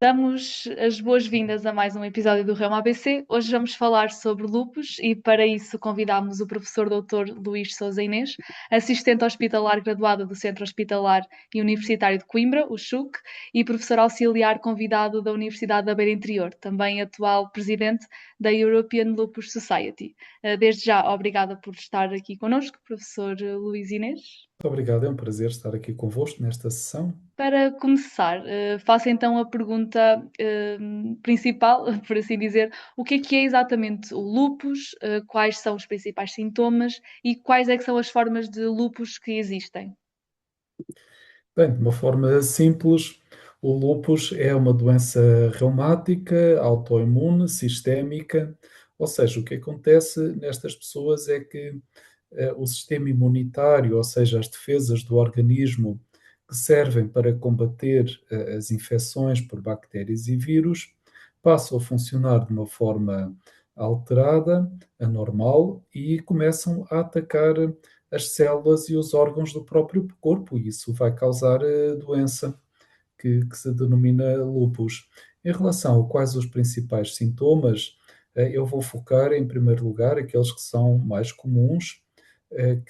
Damos as boas-vindas a mais um episódio do Reuma ABC. Hoje vamos falar sobre lúpus e para isso convidamos o professor Dr. Luís Sousa Inês, assistente hospitalar graduado do Centro Hospitalar e Universitário de Coimbra, o CHUC, e professor auxiliar convidado da Universidade da Beira Interior, também atual presidente da European Lupus Society. Desde já, obrigada por estar aqui connosco, professor Luís Inês. Muito obrigado, é um prazer estar aqui convosco nesta sessão. Para começar, faço então a pergunta principal, por assim dizer: o que é exatamente o lúpus? Quais são os principais sintomas e quais é que são as formas de lúpus que existem? Bem, de uma forma simples, o lúpus é uma doença reumática, autoimune, sistémica, ou seja, o que acontece nestas pessoas é que o sistema imunitário, ou seja, as defesas do organismo que servem para combater as infecções por bactérias e vírus, passam a funcionar de uma forma alterada, anormal, e começam a atacar as células e os órgãos do próprio corpo, e isso vai causar doença que se denomina lúpus. Em relação a quais os principais sintomas, eu vou focar em primeiro lugar aqueles que são mais comuns,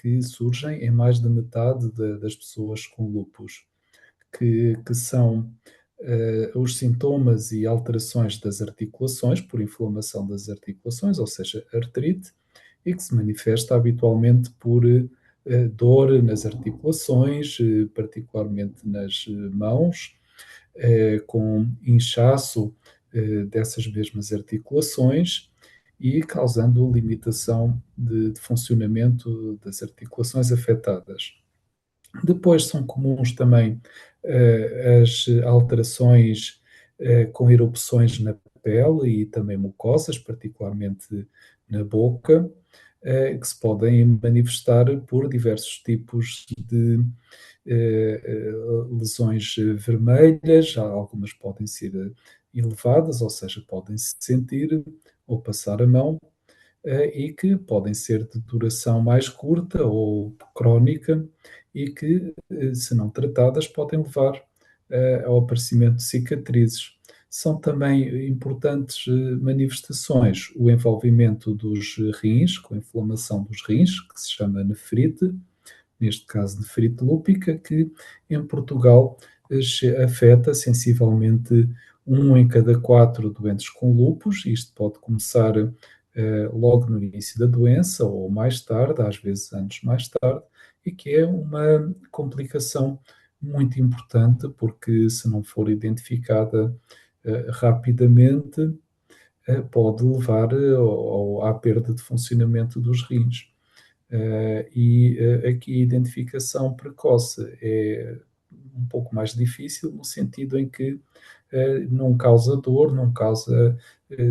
que surgem em mais de metade das pessoas com lúpus, que são os sintomas e alterações das articulações, por inflamação das articulações, ou seja, artrite, e que se manifesta habitualmente por dor nas articulações, particularmente nas mãos, com inchaço dessas mesmas articulações e causando limitação de funcionamento das articulações afetadas. Depois são comuns também as alterações com erupções na pele e também mucosas, particularmente na boca, que se podem manifestar por diversos tipos de lesões vermelhas, algumas podem ser elevadas, ou seja, podem-se sentir ou passar a mão, e que podem ser de duração mais curta ou crónica e que, se não tratadas, podem levar ao aparecimento de cicatrizes. São também importantes manifestações o envolvimento dos rins, com inflamação dos rins, que se chama nefrite, neste caso nefrite lúpica, que em Portugal afeta sensivelmente um em cada quatro doentes com lúpus. Isto pode começar logo no início da doença ou mais tarde, às vezes anos mais tarde, e que é uma complicação muito importante porque se não for identificada rapidamente, pode levar à perda de funcionamento dos rins. Aqui a identificação precoce é um pouco mais difícil, no sentido em que não causa dor, não causa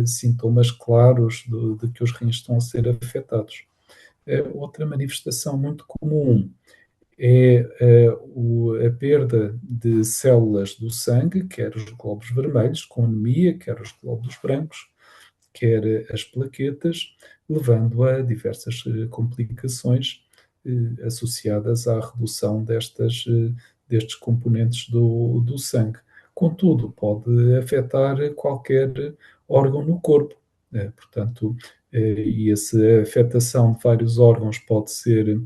sintomas claros de que os rins estão a ser afetados. Outra manifestação muito comum é a perda de células do sangue, quer os glóbulos vermelhos, com anemia, quer os glóbulos brancos, quer as plaquetas, levando a diversas complicações associadas à redução destes componentes do sangue. Contudo, pode afetar qualquer órgão no corpo. Portanto, e essa afetação de vários órgãos pode ser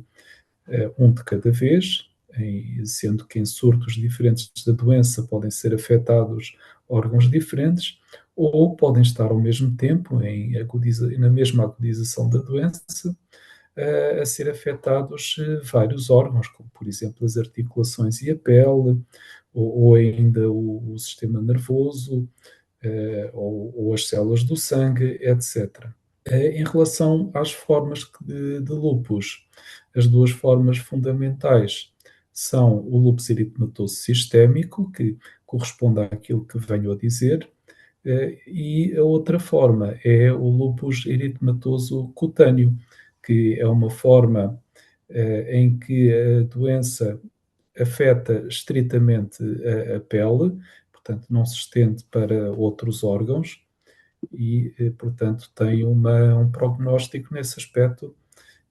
um de cada vez, sendo que em surtos diferentes da doença podem ser afetados órgãos diferentes, ou podem estar ao mesmo tempo, na mesma agudização da doença, a ser afetados vários órgãos, como por exemplo as articulações e a pele, ou ainda o sistema nervoso, ou as células do sangue, etc. Em relação às formas de lúpus, as duas formas fundamentais são o lúpus eritematoso sistémico, que corresponde àquilo que venho a dizer, e a outra forma é o lúpus eritematoso cutâneo, que é uma forma em que a doença afeta estritamente a pele, portanto não se estende para outros órgãos e, portanto, tem um prognóstico nesse aspecto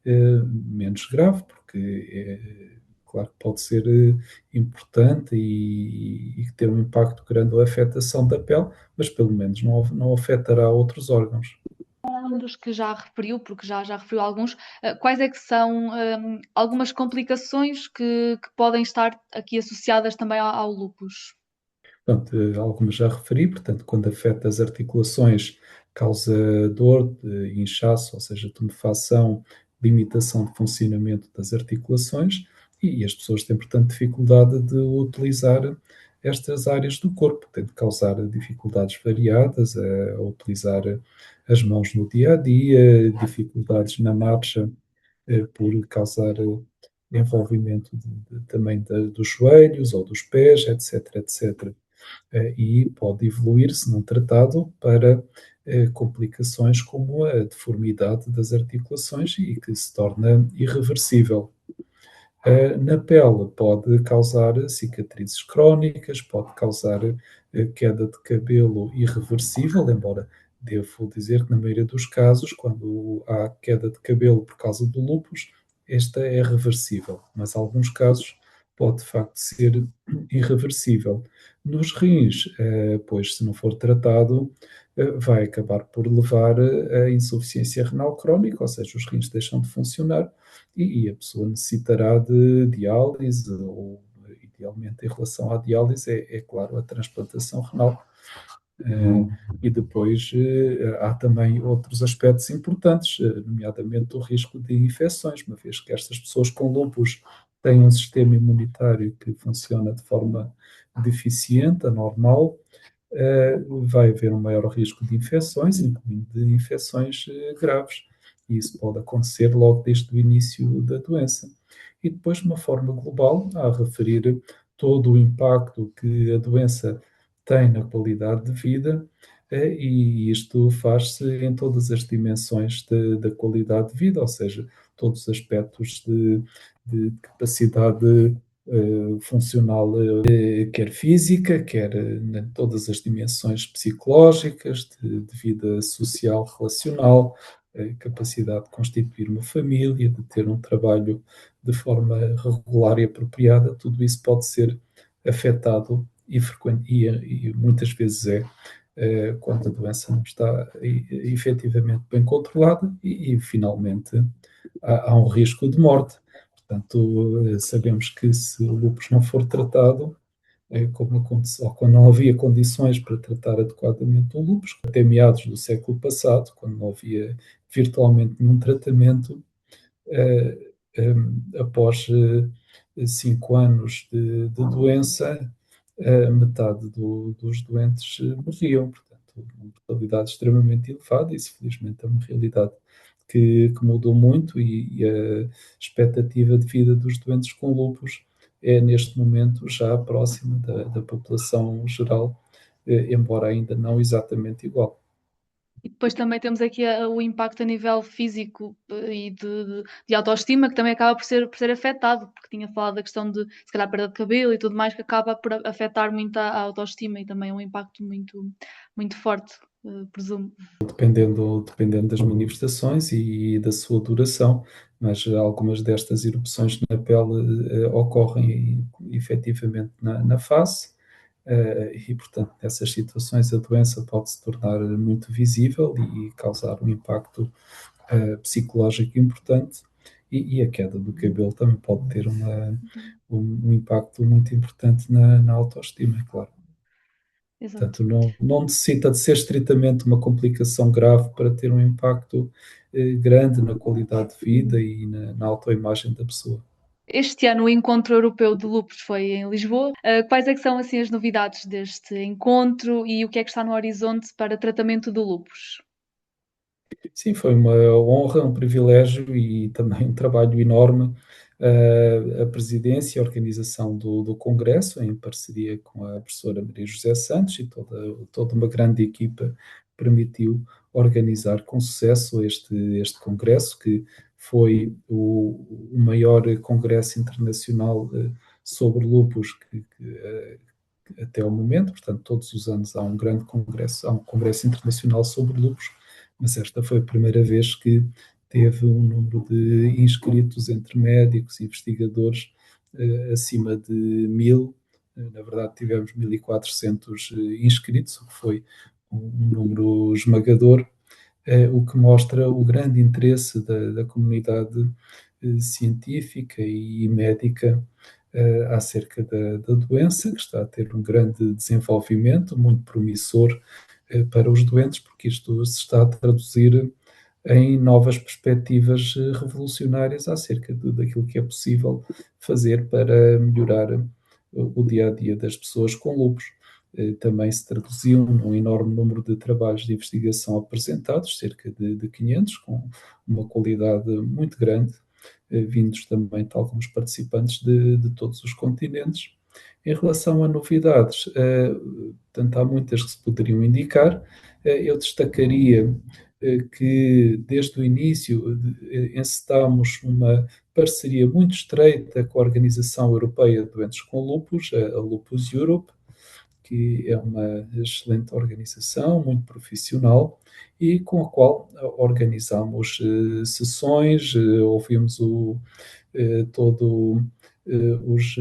menos grave, porque claro que pode ser importante e ter um impacto grande na afetação da pele, mas pelo menos não afetará outros órgãos. Um dos que já referiu, porque já referiu alguns, quais é que são algumas complicações que podem estar aqui associadas também ao lúpus? Pronto, algumas já referi, portanto, quando afeta as articulações, causa dor, inchaço, ou seja, tumefação, limitação de funcionamento das articulações, e as pessoas têm, portanto, dificuldade de utilizar estas áreas do corpo, tem de causar dificuldades variadas a utilizar as mãos no dia a dia, dificuldades na marcha, por causar envolvimento também dos joelhos ou dos pés, etc, etc. E pode evoluir, se não tratado, para complicações como a deformidade das articulações e que se torna irreversível. Na pele pode causar cicatrizes crónicas, pode causar queda de cabelo irreversível, embora devo dizer que na maioria dos casos, quando há queda de cabelo por causa do lúpus, esta é reversível, mas em alguns casos pode de facto ser irreversível. Nos rins, pois se não for tratado, vai acabar por levar a insuficiência renal crónica, ou seja, os rins deixam de funcionar e a pessoa necessitará de diálise, ou idealmente em relação à diálise, é claro, a transplantação renal. E depois há também outros aspectos importantes, nomeadamente o risco de infecções, uma vez que estas pessoas com lúpus têm um sistema imunitário que funciona de forma deficiente, anormal, vai haver um maior risco de infecções, incluindo de infecções graves. E isso pode acontecer logo desde o início da doença. E depois, de uma forma global, a referir todo o impacto que a doença tem na qualidade de vida, e isto faz-se em todas as dimensões da qualidade de vida, ou seja, todos os aspectos de capacidade funcional, quer física, quer em todas as dimensões psicológicas, de vida social, relacional, capacidade de constituir uma família, de ter um trabalho de forma regular e apropriada, tudo isso pode ser afetado e muitas vezes quando a doença não está efetivamente bem controlada e finalmente há um risco de morte. Portanto, sabemos que se o lúpus não for tratado, como aconteceu, ou quando não havia condições para tratar adequadamente o lúpus, até meados do século passado, quando não havia virtualmente nenhum tratamento, após 5 anos de doença, metade dos doentes morriam, portanto, uma mortalidade extremamente elevada. Isso, felizmente, é uma realidade que mudou muito e a expectativa de vida dos doentes com lúpus é, neste momento, já próxima da população geral, embora ainda não exatamente igual. E depois também temos aqui o impacto a nível físico e de autoestima, que também acaba por ser afetado, porque tinha falado da questão de, se calhar, perda de cabelo e tudo mais, que acaba por afetar muito a autoestima e também é um impacto muito forte, presumo. Dependendo das manifestações e da sua duração, mas algumas destas erupções na pele ocorrem efetivamente na face, e, portanto, nessas situações a doença pode se tornar muito visível e causar um impacto psicológico importante, e a queda do cabelo também pode ter um impacto muito importante na autoestima, é claro. Exato. Portanto, não necessita de ser estritamente uma complicação grave para ter um impacto grande na qualidade de vida e na autoimagem da pessoa. Este ano o Encontro Europeu de Lupus foi em Lisboa. Quais é que são assim as novidades deste encontro e o que é que está no horizonte para tratamento do lupus? Sim, foi uma honra, um privilégio e também um trabalho enorme. A presidência e a organização do Congresso, em parceria com a professora Maria José Santos e toda uma grande equipa, permitiu organizar com sucesso este Congresso, que foi o maior congresso internacional sobre lupus até ao momento. Portanto, todos os anos há um grande congresso, há um congresso internacional sobre lupus, mas esta foi a primeira vez que teve um número de inscritos entre médicos e investigadores acima de 1000. Na verdade, tivemos 1400 inscritos, o que foi um número esmagador, o que mostra o grande interesse da comunidade científica e médica acerca da doença, que está a ter um grande desenvolvimento, muito promissor para os doentes, porque isto se está a traduzir em novas perspectivas revolucionárias acerca daquilo que é possível fazer para melhorar o dia a dia das pessoas com lupus. Também se traduziu num enorme número de trabalhos de investigação apresentados, cerca de 500, com uma qualidade muito grande, vindos também de alguns participantes de todos os continentes. Em relação a novidades, portanto, há muitas que se poderiam indicar. Eu destacaria que desde o início encetámos uma parceria muito estreita com a Organização Europeia de Doentes com Lupus, a Lupus Europe, que é uma excelente organização, muito profissional, e com a qual organizamos sessões, ouvimos todo os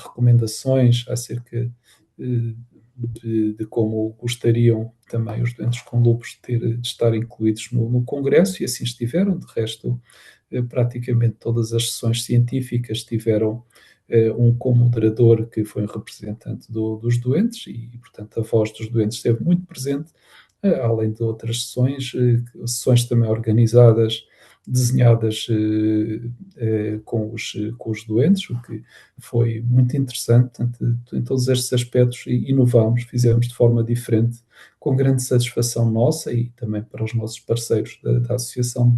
recomendações acerca de como gostariam também os doentes com lupus de estar incluídos no Congresso, e assim estiveram. De resto, praticamente todas as sessões científicas tiveram um co-moderador que foi um representante dos doentes e, portanto, a voz dos doentes esteve muito presente, além de outras sessões também organizadas, desenhadas com os doentes, o que foi muito interessante. Portanto, em todos estes aspectos inovamos, fizemos de forma diferente, com grande satisfação nossa e também para os nossos parceiros da Associação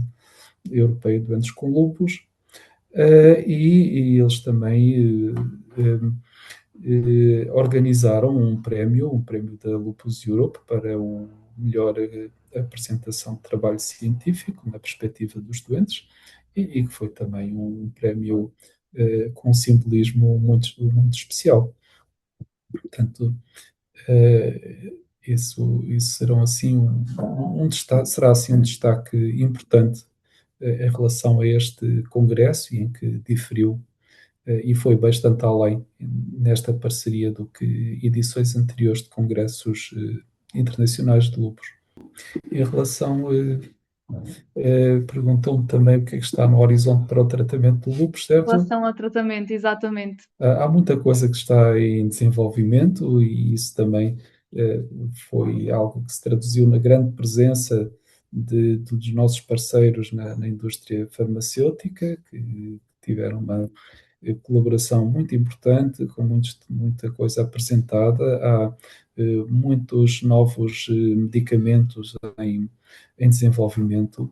Europeia de Doentes com Lupus, e eles também organizaram um prémio da Lupus Europe para um melhor apresentação de trabalho científico na perspectiva dos doentes, e que foi também um prémio com um simbolismo muito especial. Portanto, isso serão assim será assim um destaque importante em relação a este congresso, e em que diferiu e foi bastante além nesta parceria do que edições anteriores de congressos internacionais de lupus. Em relação, perguntou-me também o que é que está no horizonte para o tratamento do lupus, Em certo? relação ao tratamento, exatamente. Há muita coisa que está em desenvolvimento, e isso também foi algo que se traduziu na grande presença dos nossos parceiros na indústria farmacêutica, que tiveram uma colaboração muito importante, com muita coisa apresentada. Há muitos novos medicamentos em desenvolvimento.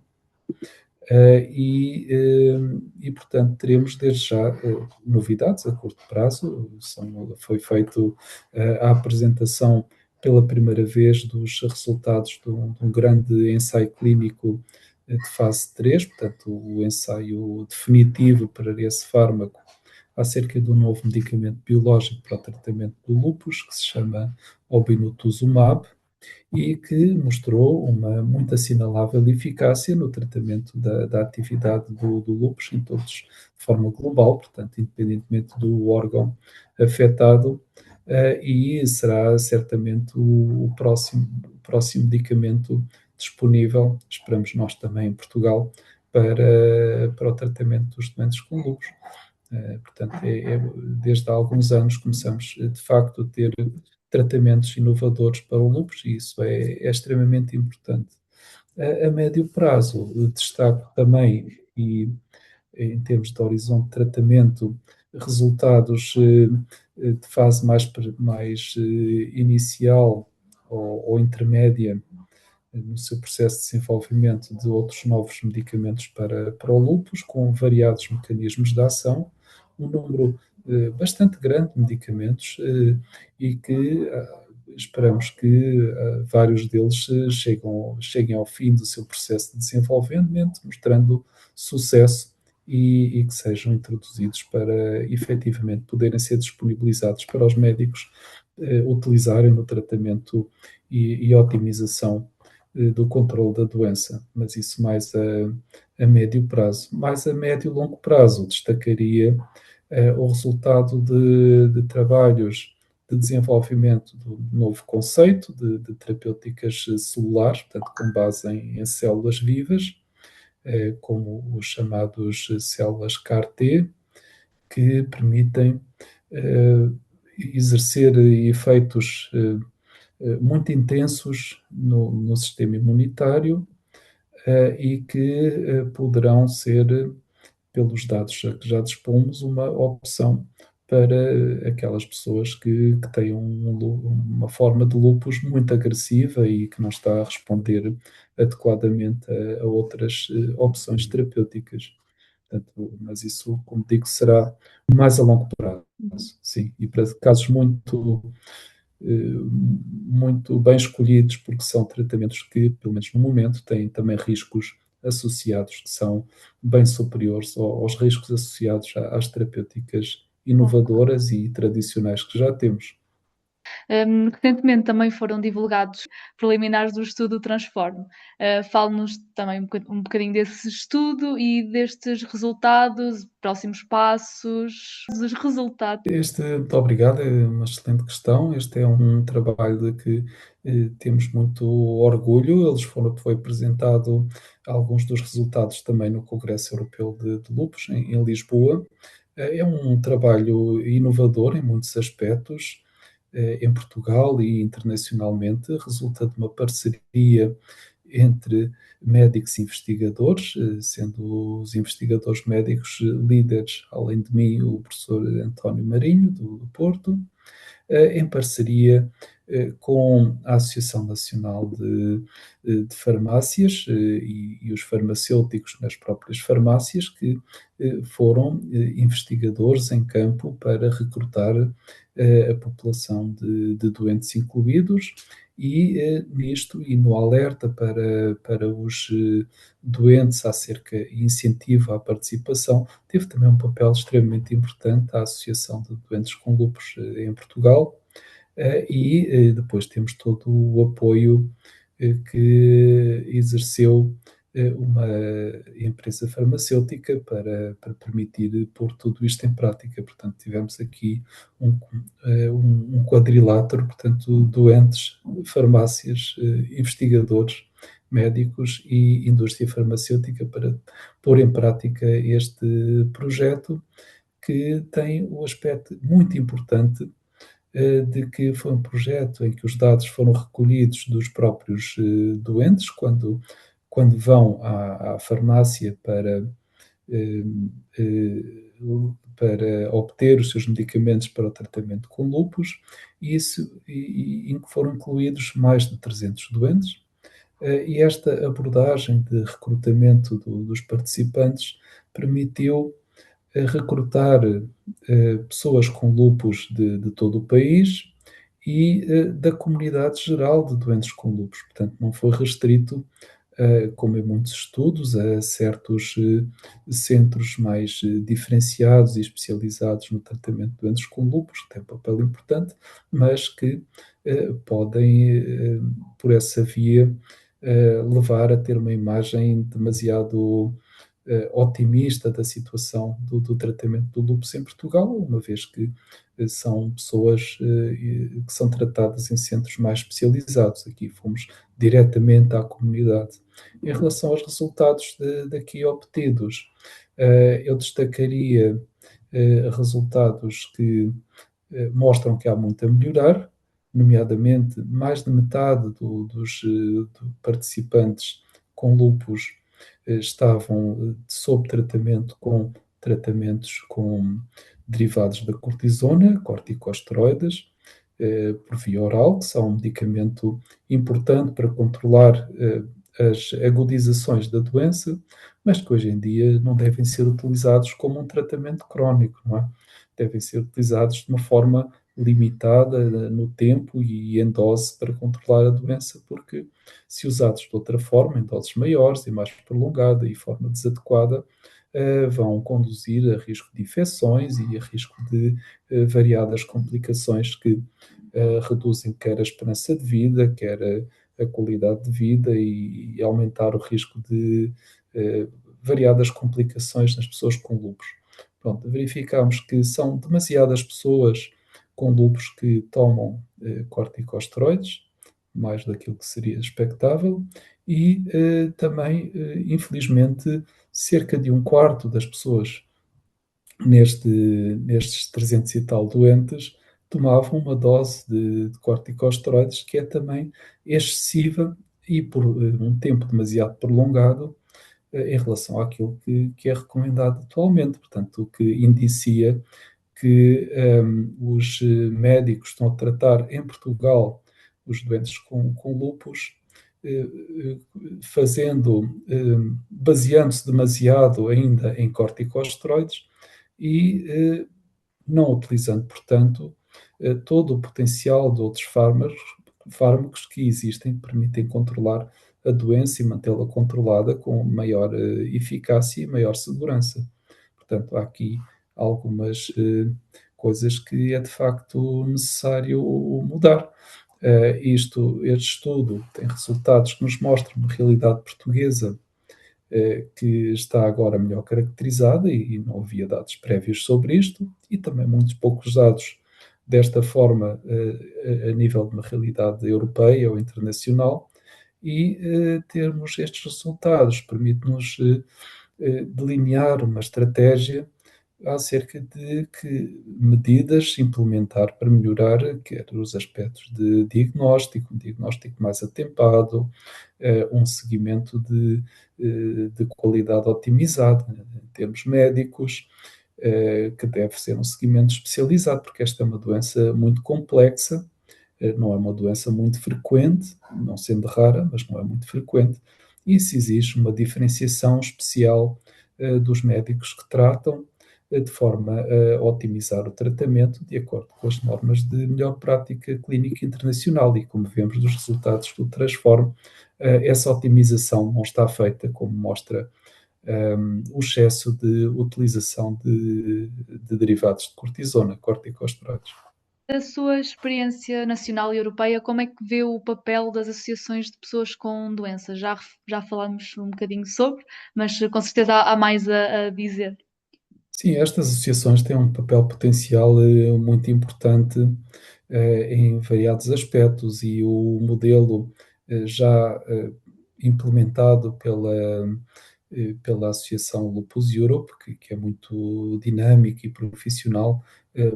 Portanto, teremos desde já novidades a curto prazo. Foi feito a apresentação pela primeira vez dos resultados de um grande ensaio clínico de fase 3, portanto, o ensaio definitivo para esse fármaco acerca de um novo medicamento biológico para o tratamento do lupus, que se chama obinutuzumab, e que mostrou uma muito assinalável eficácia no tratamento da atividade do lúpus em todos, de forma global, portanto, independentemente do órgão afetado, e será certamente o próximo medicamento disponível, esperamos nós também em Portugal, para o tratamento dos doentes com lúpus. Portanto, desde há alguns anos começamos, de facto, a ter tratamentos inovadores para o lúpus, e isso é extremamente importante. A médio prazo, destaco também, e em termos de horizonte de tratamento, resultados de fase mais inicial ou intermédia no seu processo de desenvolvimento de outros novos medicamentos para o lúpus, com variados mecanismos de ação, um número bastante grande de medicamentos, e que esperamos que vários deles cheguem ao fim do seu processo de desenvolvimento, mostrando sucesso, e que sejam introduzidos para efetivamente poderem ser disponibilizados para os médicos utilizarem no tratamento e otimização do controle da doença, mas isso mais a médio prazo. Mais a médio e longo prazo, destacaria o resultado de trabalhos de desenvolvimento do novo conceito de terapêuticas celulares, portanto, com base em células vivas, como os chamados células CAR-T, que permitem exercer efeitos muito intensos no sistema imunitário e que poderão ser, pelos dados a que já dispomos, uma opção para aquelas pessoas que têm uma forma de lúpus muito agressiva e que não está a responder adequadamente a outras opções terapêuticas. Portanto, mas isso, como digo, será mais a longo prazo, sim, e para casos muito bem escolhidos, porque são tratamentos que, pelo menos no momento, têm também riscos associados que são bem superiores aos riscos associados às terapêuticas inovadoras e tradicionais que já temos. Recentemente também foram divulgados preliminares do estudo Transform. Fale-nos também um bocadinho desse estudo e destes resultados, próximos passos, os resultados. Muito obrigado, é uma excelente questão. Este é um trabalho de que temos muito orgulho. Foi apresentado alguns dos resultados também no Congresso Europeu de Lúpus, em Lisboa. É um trabalho inovador em muitos aspectos, em Portugal e internacionalmente. Resulta de uma parceria entre médicos e investigadores, sendo os investigadores médicos líderes, além de mim, o professor António Marinho, do Porto, em parceria com a Associação Nacional de Farmácias e os farmacêuticos nas próprias farmácias, que foram investigadores em campo para recrutar a população de doentes incluídos e nisto e no alerta para os doentes acerca e incentivo à participação, teve também um papel extremamente importante a Associação de Doentes com Lúpus em Portugal, e depois temos todo o apoio que exerceu uma empresa farmacêutica para permitir pôr tudo isto em prática. Portanto, tivemos aqui um quadrilátero, portanto, doentes, farmácias, investigadores, médicos e indústria farmacêutica para pôr em prática este projeto que tem o aspecto muito importante de que foi um projeto em que os dados foram recolhidos dos próprios doentes quando vão à farmácia eh, eh, para obter os seus medicamentos para o tratamento com lúpus, em que foram incluídos mais de 300 doentes, e esta abordagem de recrutamento dos participantes permitiu recrutar pessoas com lupus de todo o país e da comunidade geral de doentes com lupus. Portanto, não foi restrito, como em muitos estudos, a certos centros mais diferenciados e especializados no tratamento de doentes com lupus, que têm um papel importante, mas que podem, por essa via, levar a ter uma imagem demasiado otimista da situação do tratamento do lúpus em Portugal, uma vez que são pessoas que são tratadas em centros mais especializados. Aqui fomos diretamente à comunidade. Em relação aos resultados daqui obtidos, eu destacaria resultados que mostram que há muito a melhorar, nomeadamente mais de metade dos participantes com lúpus estavam sob tratamento com tratamentos com derivados da cortisona, corticosteroides, por via oral, que são um medicamento importante para controlar as agudizações da doença, mas que hoje em dia não devem ser utilizados como um tratamento crónico, não é? Devem ser utilizados de uma forma limitada no tempo e em dose para controlar a doença, porque se usados de outra forma, em doses maiores e mais prolongada e forma desadequada, vão conduzir a risco de infecções e a risco de variadas complicações que reduzem quer a esperança de vida, quer a qualidade de vida e aumentar o risco de variadas complicações nas pessoas com lúpus. Pronto, verificamos que são demasiadas pessoas com lúpus que tomam corticosteroides, mais daquilo que seria expectável, e também, infelizmente, cerca de um quarto das pessoas nestes 300 e tal doentes tomavam uma dose de corticosteroides que é também excessiva e por um tempo demasiado prolongado em relação àquilo que é recomendado atualmente. Portanto, o que indicia que os médicos estão a tratar em Portugal os doentes com lúpus, eh, eh, baseando-se demasiado ainda em corticosteroides e não utilizando, portanto, todo o potencial de outros fármacos que existem, que permitem controlar a doença e mantê-la controlada com maior eficácia e maior segurança. Portanto, há aqui algumas coisas que é de facto necessário mudar. Este estudo tem resultados que nos mostram uma realidade portuguesa que está agora melhor caracterizada e não havia dados prévios sobre isto, e também muitos poucos dados desta forma a nível de uma realidade europeia ou internacional, e termos estes resultados permite-nos delinear uma estratégia acerca de que medidas implementar para melhorar quer os aspectos de diagnóstico, um diagnóstico mais atempado, um seguimento de qualidade otimizado, né, em termos médicos, que deve ser um seguimento especializado, porque esta é uma doença muito complexa, não é uma doença muito frequente, não sendo rara, mas não é muito frequente, e isso exige uma diferenciação especial dos médicos que tratam, de forma a otimizar o tratamento de acordo com as normas de melhor prática clínica internacional. E como vemos dos resultados do Transform, essa otimização não está feita, como mostra o excesso de utilização de derivados de cortisona, corticosteroides. Da sua experiência nacional e europeia, como é que vê o papel das associações de pessoas com doenças? Já falamos um bocadinho sobre, mas com certeza há mais a dizer. Sim, estas associações têm um papel potencial muito importante em variados aspectos, e o modelo já implementado pela Associação Lupus Europe, que é muito dinâmico e profissional,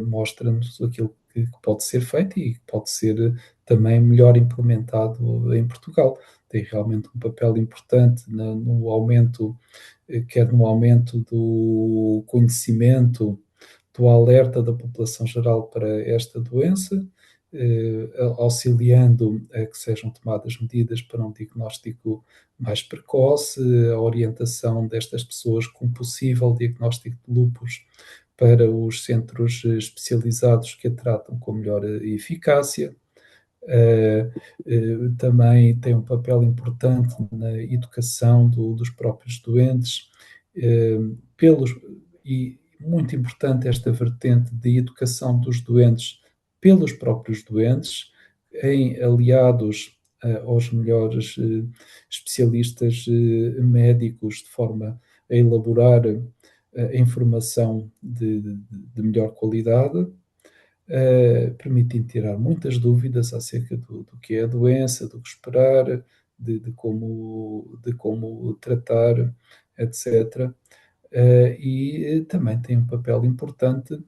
mostra-nos aquilo que pode ser feito e que pode ser também melhor implementado em Portugal. Tem realmente um papel importante no aumento, quer no aumento do conhecimento, do alerta da população geral para esta doença, auxiliando a que sejam tomadas medidas para um diagnóstico mais precoce, a orientação destas pessoas com possível diagnóstico de lúpus para os centros especializados que a tratam com melhor eficácia. Também tem um papel importante na educação dos próprios doentes, pelos, e muito importante esta vertente de educação dos doentes pelos próprios doentes, em aliados aos melhores especialistas médicos, de forma a elaborar informação de melhor qualidade, permitindo tirar muitas dúvidas acerca do que é a doença, do que esperar, de como tratar, etc. E também tem um papel importante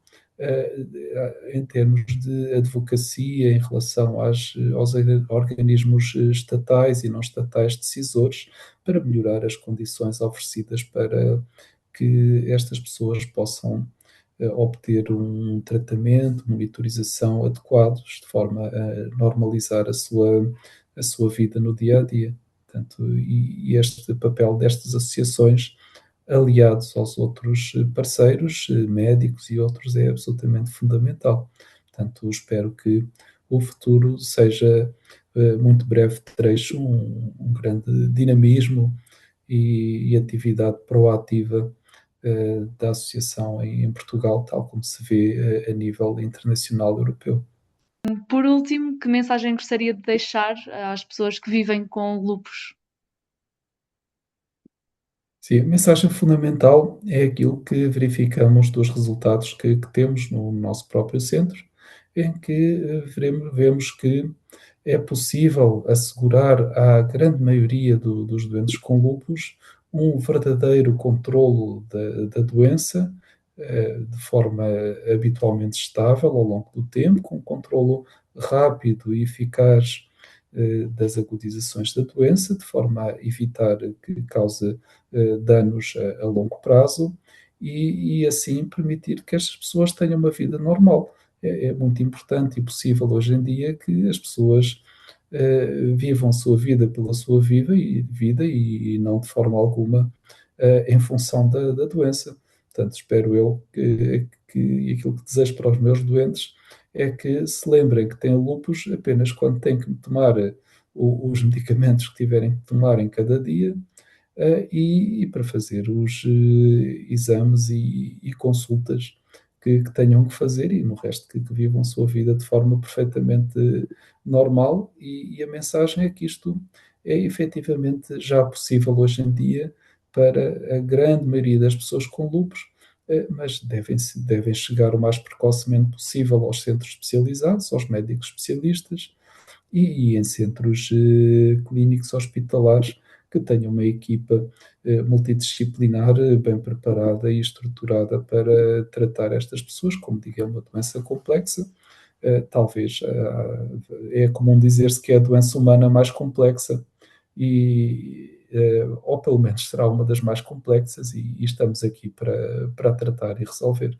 em termos de advocacia em relação aos organismos estatais e não estatais decisores, para melhorar as condições oferecidas para que estas pessoas possam obter um tratamento, monitorização adequados, de forma a normalizar a sua vida no dia a dia. Portanto, e este papel destas associações, aliados aos outros parceiros, médicos e outros, é absolutamente fundamental. Portanto, espero que o futuro seja, muito breve trecho, um grande dinamismo e atividade proativa da associação em Portugal, tal como se vê a nível internacional europeu. Por último, que mensagem gostaria de deixar às pessoas que vivem com lupus? Sim, a mensagem fundamental é aquilo que verificamos dos resultados que temos no nosso próprio centro, em que vemos que é possível assegurar à grande maioria dos doentes com lúpus um verdadeiro controlo da doença, de forma habitualmente estável ao longo do tempo, com um controlo rápido e eficaz das agudizações da doença, de forma a evitar que cause danos a longo prazo e assim permitir que estas pessoas tenham uma vida normal. É muito importante e possível hoje em dia que as pessoas vivam a sua vida pela sua vida e não de forma alguma em função da doença. Portanto, espero eu que aquilo que desejo para os meus doentes é que se lembrem que têm lupus apenas quando têm que tomar os medicamentos que tiverem que tomar em cada dia e para fazer os exames e consultas que tenham que fazer e no resto que vivam a sua vida de forma perfeitamente normal e a mensagem é que isto é efetivamente já possível hoje em dia para a grande maioria das pessoas com lupus, mas devem chegar o mais precocemente possível aos centros especializados, aos médicos especialistas, e em centros clínicos hospitalares que tenham uma equipa multidisciplinar bem preparada e estruturada para tratar estas pessoas. Como digo, é uma doença complexa. Talvez é comum dizer-se que é a doença humana mais complexa ou pelo menos será uma das mais complexas e estamos aqui para tratar e resolver.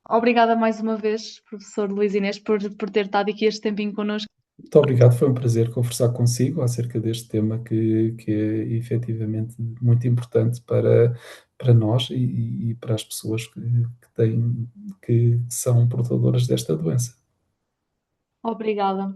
Obrigada mais uma vez, professor Luís Inês, por ter estado aqui este tempinho connosco. Muito obrigado, foi um prazer conversar consigo acerca deste tema que é efetivamente muito importante para nós e para as pessoas que são portadoras desta doença. Obrigada.